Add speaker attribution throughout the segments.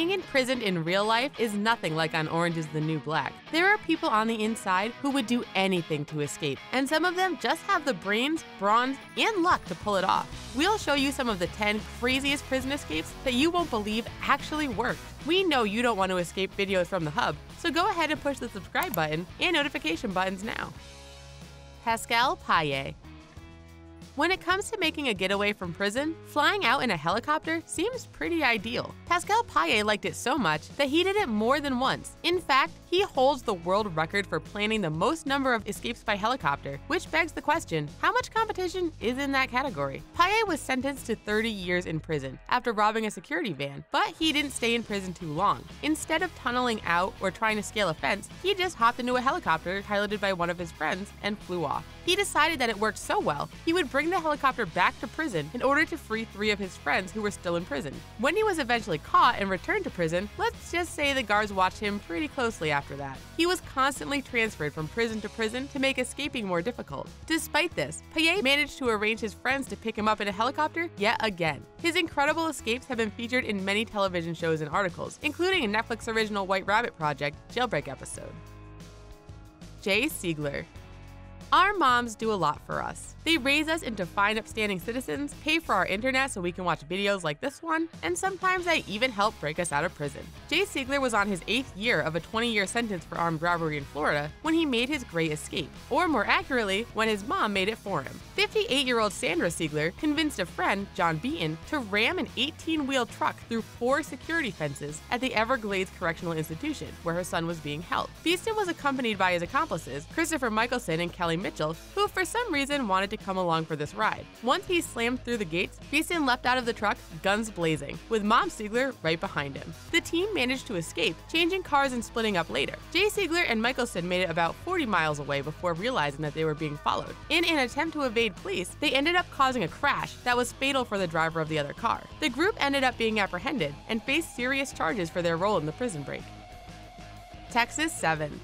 Speaker 1: Being imprisoned in real life is nothing like on Orange is the New Black. There are people on the inside who would do anything to escape, and some of them just have the brains, brawn, and luck to pull it off. We'll show you some of the 10 craziest prison escapes that you won't believe actually worked. We know you don't want to escape videos from the Hub, so go ahead and push the subscribe button and notification buttons now. Pascal Payet. When it comes to making a getaway from prison, flying out in a helicopter seems pretty ideal. Pascal Payet liked it so much that he did it more than once. In fact, he holds the world record for planning the most number of escapes by helicopter, which begs the question, how much competition is in that category? Payet was sentenced to 30 years in prison after robbing a security van, but he didn't stay in prison too long. Instead of tunneling out or trying to scale a fence, he just hopped into a helicopter piloted by one of his friends and flew off. He decided that it worked so well, he would bring the helicopter back to prison in order to free 3 of his friends who were still in prison. When he was eventually caught and returned to prison, let's just say the guards watched him pretty closely after that. He was constantly transferred from prison to prison to make escaping more difficult. Despite this, Payet managed to arrange his friends to pick him up in a helicopter yet again. His incredible escapes have been featured in many television shows and articles, including a Netflix original White Rabbit Project jailbreak episode. Jay Sigler. Our moms do a lot for us. They raise us into fine, upstanding citizens, pay for our internet so we can watch videos like this one, and sometimes they even help break us out of prison. Jay Sigler was on his 8th year of a 20-year sentence for armed robbery in Florida when he made his great escape, or more accurately, when his mom made it for him. 58-year-old Sandra Sigler convinced a friend, John Beaton, to ram an 18-wheel truck through 4 security fences at the Everglades Correctional Institution, where her son was being held. Beaton was accompanied by his accomplices, Christopher Michelson and Kelly Mitchell, who for some reason wanted to come along for this ride. Once he slammed through the gates, Beaton leapt out of the truck, guns blazing, with Mom Sigler right behind him. The team managed to escape, changing cars and splitting up later. Jay Sigler and Michelson made it about 40 miles away before realizing that they were being followed. In an attempt to evade police, they ended up causing a crash that was fatal for the driver of the other car. The group ended up being apprehended and faced serious charges for their role in the prison break. Texas 7.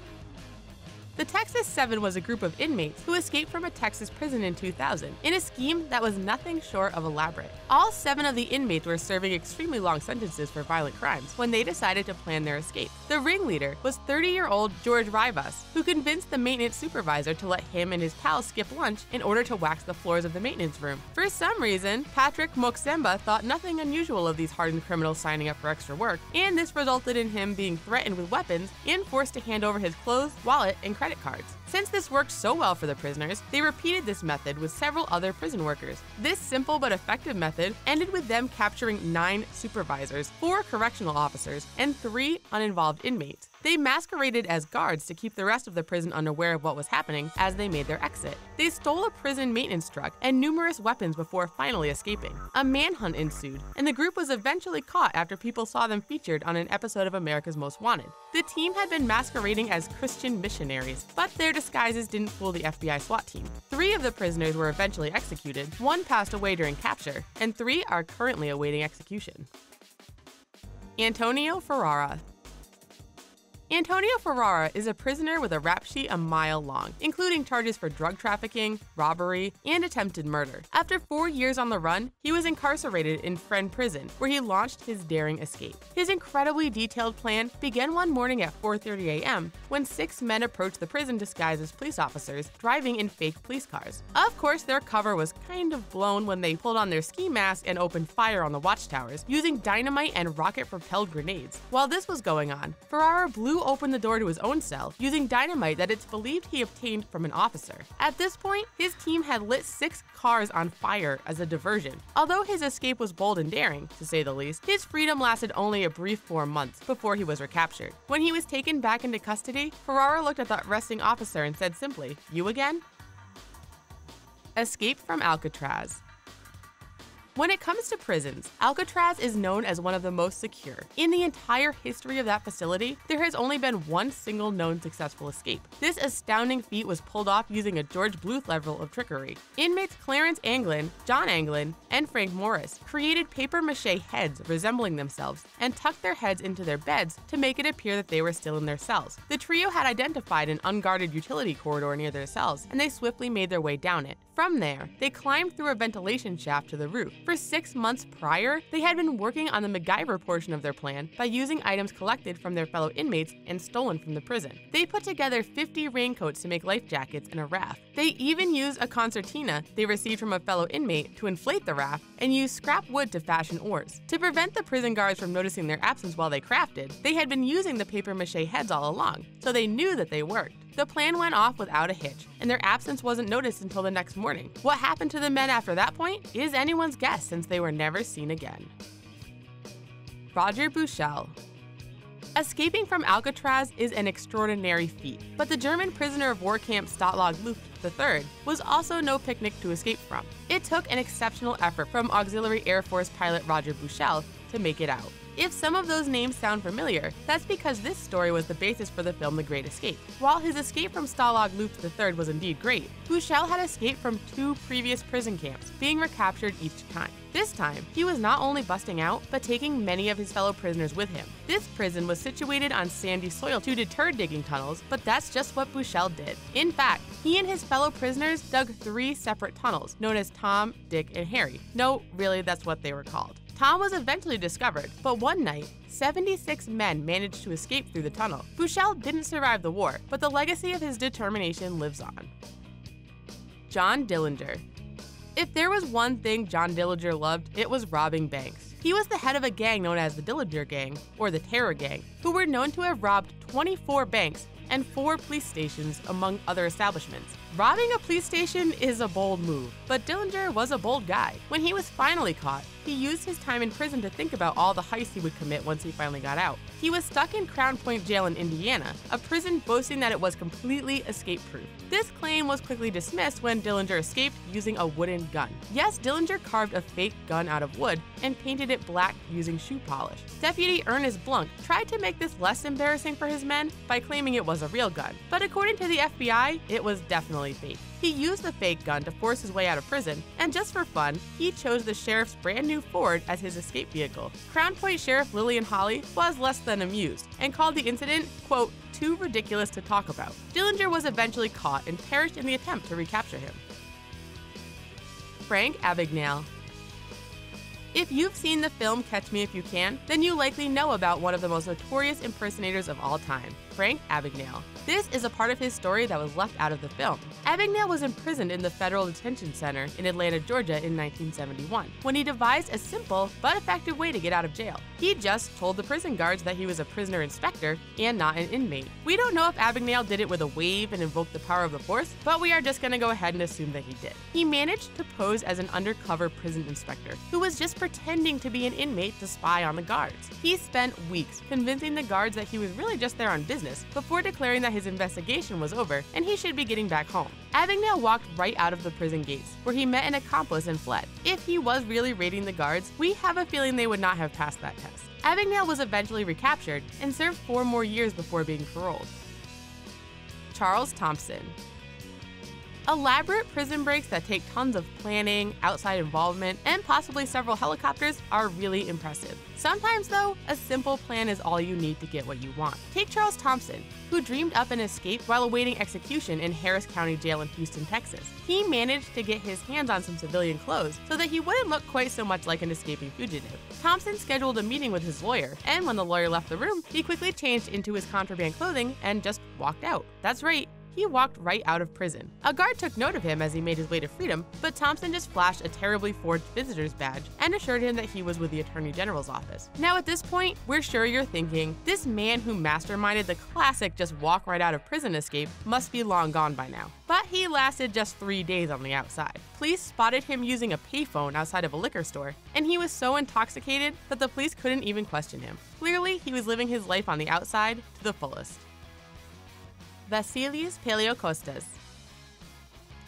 Speaker 1: The Texas 7 was a group of inmates who escaped from a Texas prison in 2000 in a scheme that was nothing short of elaborate. All 7 of the inmates were serving extremely long sentences for violent crimes when they decided to plan their escape. The ringleader was 30-year-old George Rivas, who convinced the maintenance supervisor to let him and his pals skip lunch in order to wax the floors of the maintenance room. For some reason, Patrick Moksemba thought nothing unusual of these hardened criminals signing up for extra work, and this resulted in him being threatened with weapons and forced to hand over his clothes, wallet, and credit cards. Since this worked so well for the prisoners, they repeated this method with several other prison workers. This simple but effective method ended with them capturing 9 supervisors, 4 correctional officers, and 3 uninvolved inmates. They masqueraded as guards to keep the rest of the prison unaware of what was happening as they made their exit. They stole a prison maintenance truck and numerous weapons before finally escaping. A manhunt ensued, and the group was eventually caught after people saw them featured on an episode of America's Most Wanted. The team had been masquerading as Christian missionaries, but their disguises didn't fool the FBI SWAT team. 3 of the prisoners were eventually executed, 1 passed away during capture, and 3 are currently awaiting execution. Antonio Ferrara. Antonio Ferrara is a prisoner with a rap sheet a mile long, including charges for drug trafficking, robbery, and attempted murder. After 4 years on the run, he was incarcerated in Friend Prison, where he launched his daring escape. His incredibly detailed plan began one morning at 4:30 a.m. when 6 men approached the prison disguised as police officers, driving in fake police cars. Of course, their cover was kind of blown when they pulled on their ski masks and opened fire on the watchtowers, using dynamite and rocket-propelled grenades. While this was going on, Ferrara blew open the door to his own cell using dynamite that it's believed he obtained from an officer. At this point, his team had lit 6 cars on fire as a diversion. Although his escape was bold and daring, to say the least, his freedom lasted only a brief 4 months before he was recaptured. When he was taken back into custody, Ferrara looked at the arresting officer and said simply, "You again?" Escape from Alcatraz. When it comes to prisons, Alcatraz is known as one of the most secure. In the entire history of that facility, there has only been one single known successful escape. This astounding feat was pulled off using a George Bluth level of trickery. Inmates Clarence Anglin, John Anglin, and Frank Morris created papier-mâché heads resembling themselves and tucked their heads into their beds to make it appear that they were still in their cells. The trio had identified an unguarded utility corridor near their cells, and they swiftly made their way down it, From there, they climbed through a ventilation shaft to the roof. For 6 months prior, they had been working on the MacGyver portion of their plan by using items collected from their fellow inmates and stolen from the prison. They put together 50 raincoats to make life jackets and a raft. They even used a concertina they received from a fellow inmate to inflate the raft and used scrap wood to fashion oars. To prevent the prison guards from noticing their absence while they crafted, they had been using the paper mache heads all along, so they knew that they worked. The plan went off without a hitch, and their absence wasn't noticed until the next morning. What happened to the men after that point is anyone's guess, since they were never seen again. Roger Bushell. Escaping from Alcatraz is an extraordinary feat, but the German prisoner of war camp Stalag Luft III was also no picnic to escape from. It took an exceptional effort from Auxiliary Air Force pilot Roger Bushell to make it out. If some of those names sound familiar, that's because this story was the basis for the film The Great Escape. While his escape from Stalag Luft III was indeed great, Bushell had escaped from 2 previous prison camps, being recaptured each time. This time, he was not only busting out, but taking many of his fellow prisoners with him. This prison was situated on sandy soil to deter digging tunnels, but that's just what Bushell did. In fact, he and his fellow prisoners dug 3 separate tunnels, known as Tom, Dick, and Harry. No, really, that's what they were called. Tom was eventually discovered, but one night, 76 men managed to escape through the tunnel. Bushell didn't survive the war, but the legacy of his determination lives on. John Dillinger. If there was one thing John Dillinger loved, it was robbing banks. He was the head of a gang known as the Dillinger Gang, or the Terror Gang, who were known to have robbed 24 banks and 4 police stations, among other establishments. Robbing a police station is a bold move, but Dillinger was a bold guy. When he was finally caught, he used his time in prison to think about all the heists he would commit once he finally got out. He was stuck in Crown Point Jail in Indiana, a prison boasting that it was completely escape-proof. This claim was quickly dismissed when Dillinger escaped using a wooden gun. Yes, Dillinger carved a fake gun out of wood and painted it black using shoe polish. Deputy Ernest Blunk tried to make this less embarrassing for his men by claiming it was a real gun, but according to the FBI, it was definitely fake. He used the fake gun to force his way out of prison, and just for fun, he chose the sheriff's brand new Ford as his escape vehicle. Crown Point Sheriff Lillian Hawley was less than amused and called the incident, quote, too ridiculous to talk about. Dillinger was eventually caught and perished in the attempt to recapture him. Frank Abagnale. If you've seen the film Catch Me If You Can, then you likely know about one of the most notorious impersonators of all time, Frank Abagnale. This is a part of his story that was left out of the film. Abagnale was imprisoned in the Federal Detention Center in Atlanta, Georgia in 1971, when he devised a simple but effective way to get out of jail. He just told the prison guards that he was a prisoner inspector and not an inmate. We don't know if Abagnale did it with a wave and invoked the power of the force, but we are just going to go ahead and assume that he did. He managed to pose as an undercover prison inspector who was just pretending to be an inmate to spy on the guards. He spent weeks convincing the guards that he was really just there on business before declaring that his investigation was over and he should be getting back home. Abagnale walked right out of the prison gates, where he met an accomplice and fled. If he was really raiding the guards, we have a feeling they would not have passed that test. Abagnale was eventually recaptured and served 4 more years before being paroled. Charles Thompson. Elaborate prison breaks that take tons of planning, outside involvement, and possibly several helicopters are really impressive. Sometimes, though, a simple plan is all you need to get what you want. Take Charles Thompson, who dreamed up an escape while awaiting execution in Harris County Jail in Houston, Texas. He managed to get his hands on some civilian clothes so that he wouldn't look quite so much like an escaping fugitive. Thompson scheduled a meeting with his lawyer, and when the lawyer left the room, he quickly changed into his contraband clothing and just walked out. That's right. He walked right out of prison. A guard took note of him as he made his way to freedom, but Thompson just flashed a terribly forged visitor's badge and assured him that he was with the Attorney General's office. Now at this point, we're sure you're thinking, this man who masterminded the classic just walk right out of prison escape must be long gone by now. But he lasted just 3 days on the outside. Police spotted him using a payphone outside of a liquor store, and he was so intoxicated that the police couldn't even question him. Clearly, he was living his life on the outside to the fullest. Vassilis Palaiokostas.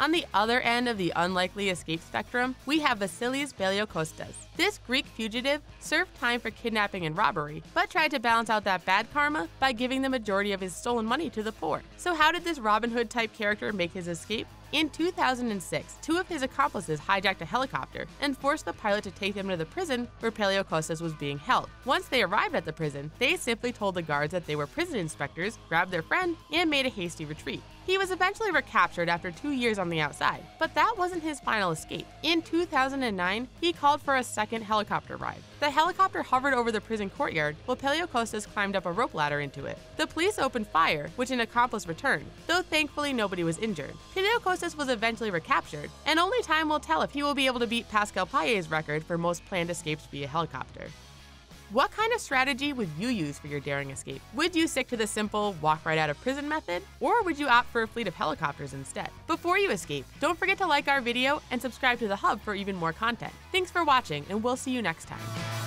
Speaker 1: On the other end of the unlikely escape spectrum, we have Vassilis Palaiokostas. This Greek fugitive served time for kidnapping and robbery, but tried to balance out that bad karma by giving the majority of his stolen money to the poor. So how did this Robin Hood type character make his escape? In 2006, 2 of his accomplices hijacked a helicopter and forced the pilot to take them to the prison where Palaiokostas was being held. Once they arrived at the prison, they simply told the guards that they were prison inspectors, grabbed their friend, and made a hasty retreat. He was eventually recaptured after 2 years on the outside, but that wasn't his final escape. In 2009, he called for a second helicopter ride. The helicopter hovered over the prison courtyard while Palaiokostas climbed up a rope ladder into it. The police opened fire, which an accomplice returned, though thankfully nobody was injured. Palaiokostas was eventually recaptured, and only time will tell if he will be able to beat Pascal Payet's record for most planned escapes via helicopter. What kind of strategy would you use for your daring escape? Would you stick to the simple walk right out of prison method, or would you opt for a fleet of helicopters instead? Before you escape, don't forget to like our video and subscribe to The Hub for even more content. Thanks for watching, and we'll see you next time.